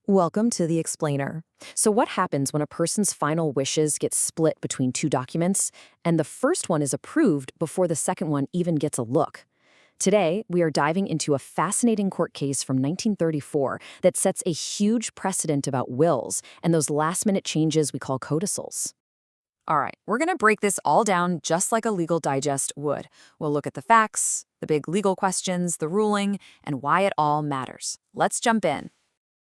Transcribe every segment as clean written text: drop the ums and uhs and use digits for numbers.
Welcome to the explainer. So what happens when a person's final wishes get split between two documents, and the first one is approved before the second one even gets a look? Today, we are diving into a fascinating court case from 1934 that sets a huge precedent about wills and those last-minute changes we call codicils. All right, we're going to break this all down just like a legal digest would. We'll look at the facts, the big legal questions, the ruling, and why it all matters. Let's jump in.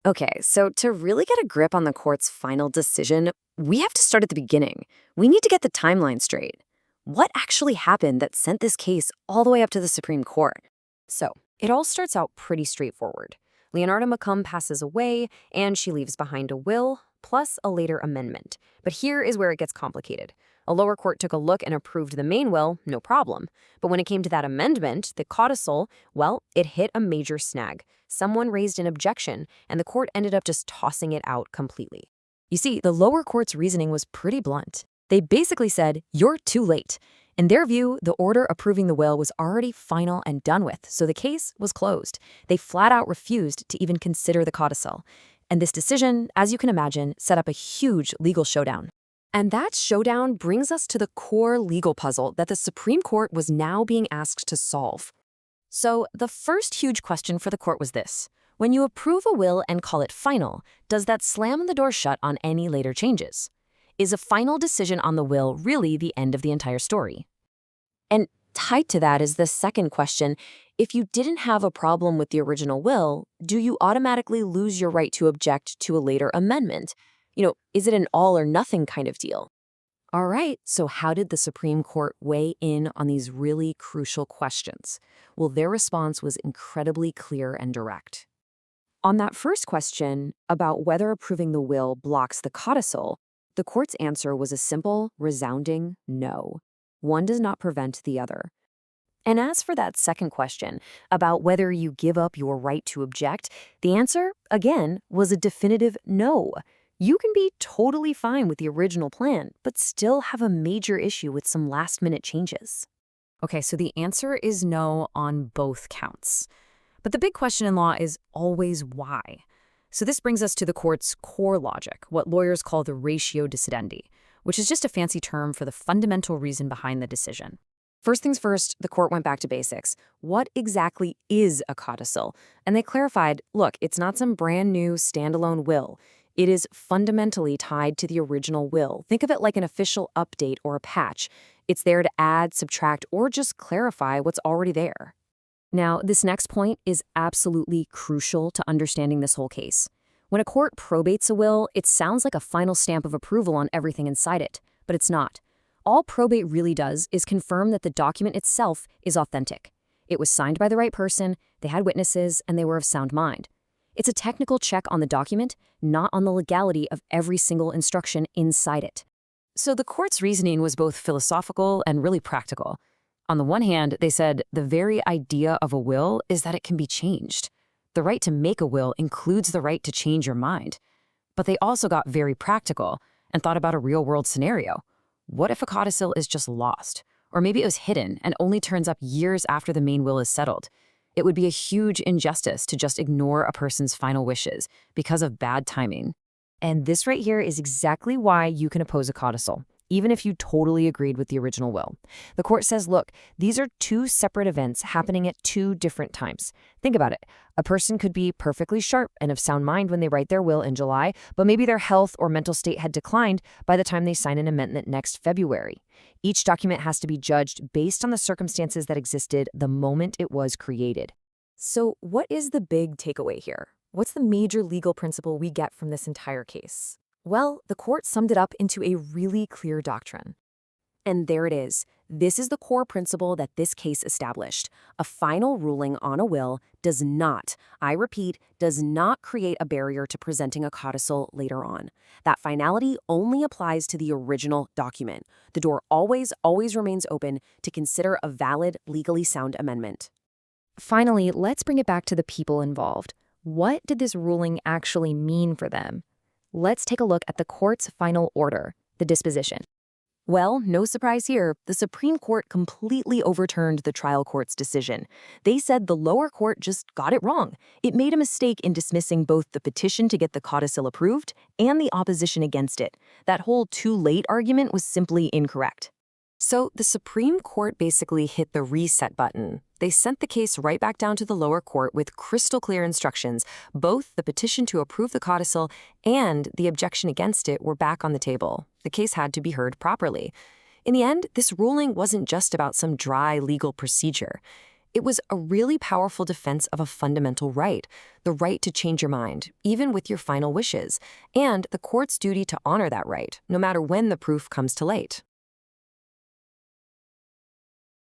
Okay, so to really get a grip on the court's final decision, we have to start at the beginning. We need to get the timeline straight. What actually happened that sent this case all the way up to the Supreme Court? So, it all starts out pretty straightforward. Leonardo Macomb passes away, and she leaves behind a will, plus a later amendment. But here is where it gets complicated. A lower court took a look and approved the main will, no problem. But when it came to that amendment, the codicil, well, it hit a major snag. Someone raised an objection, and the court ended up just tossing it out completely. You see, the lower court's reasoning was pretty blunt. They basically said, you're too late. In their view, the order approving the will was already final and done with, so the case was closed. They flat out refused to even consider the codicil. And this decision, as you can imagine, set up a huge legal showdown. And that showdown brings us to the core legal puzzle that the Supreme Court was now being asked to solve. So, the first huge question for the court was this. When you approve a will and call it final, does that slam the door shut on any later changes? Is a final decision on the will really the end of the entire story? And tied to that is the second question. If you didn't have a problem with the original will, do you automatically lose your right to object to a later amendment? Is it an all or nothing kind of deal? All right, so how did the Supreme Court weigh in on these really crucial questions? Well, their response was incredibly clear and direct. On that first question, about whether approving the will blocks the codicil, the court's answer was a simple, resounding no. One does not prevent the other. And as for that second question, about whether you give up your right to object, the answer, again, was a definitive no. You can be totally fine with the original plan, but still have a major issue with some last-minute changes. Okay, so the answer is no on both counts. But the big question in law is always why. So this brings us to the court's core logic, what lawyers call the ratio decidendi, which is just a fancy term for the fundamental reason behind the decision. First things first, the court went back to basics. What exactly is a codicil? And they clarified, look, it's not some brand new standalone will. It is fundamentally tied to the original will. Think of it like an official update or a patch. It's there to add, subtract, or just clarify what's already there. Now, this next point is absolutely crucial to understanding this whole case. When a court probates a will, it sounds like a final stamp of approval on everything inside it, but it's not. All probate really does is confirm that the document itself is authentic. It was signed by the right person, they had witnesses, and they were of sound mind. It's a technical check on the document, not on the legality of every single instruction inside it. So the court's reasoning was both philosophical and really practical. On the one hand, they said the very idea of a will is that it can be changed. The right to make a will includes the right to change your mind. But they also got very practical and thought about a real-world scenario. What if a codicil is just lost? Or maybe it was hidden and only turns up years after the main will is settled. It would be a huge injustice to just ignore a person's final wishes because of bad timing. And this right here is exactly why you can oppose a codicil, even if you totally agreed with the original will. The court says, look, these are two separate events happening at two different times. Think about it. A person could be perfectly sharp and of sound mind when they write their will in July, but maybe their health or mental state had declined by the time they sign an amendment next February. Each document has to be judged based on the circumstances that existed the moment it was created. So what is the big takeaway here? What's the major legal principle we get from this entire case? Well, the court summed it up into a really clear doctrine. And there it is. This is the core principle that this case established. A final ruling on a will does not, I repeat, does not create a barrier to presenting a codicil later on. That finality only applies to the original document. The door always remains open to consider a valid, legally sound amendment. Finally, let's bring it back to the people involved. What did this ruling actually mean for them? Let's take a look at the court's final order, the disposition. Well, no surprise here. The Supreme Court completely overturned the trial court's decision. They said the lower court just got it wrong. It made a mistake in dismissing both the petition to get the codicil approved and the opposition against it. That whole too late argument was simply incorrect. So the Supreme Court basically hit the reset button. They sent the case right back down to the lower court with crystal clear instructions. Both the petition to approve the codicil and the objection against it were back on the table. The case had to be heard properly. In the end, this ruling wasn't just about some dry legal procedure. It was a really powerful defense of a fundamental right, the right to change your mind, even with your final wishes, and the court's duty to honor that right, no matter when the proof comes to light.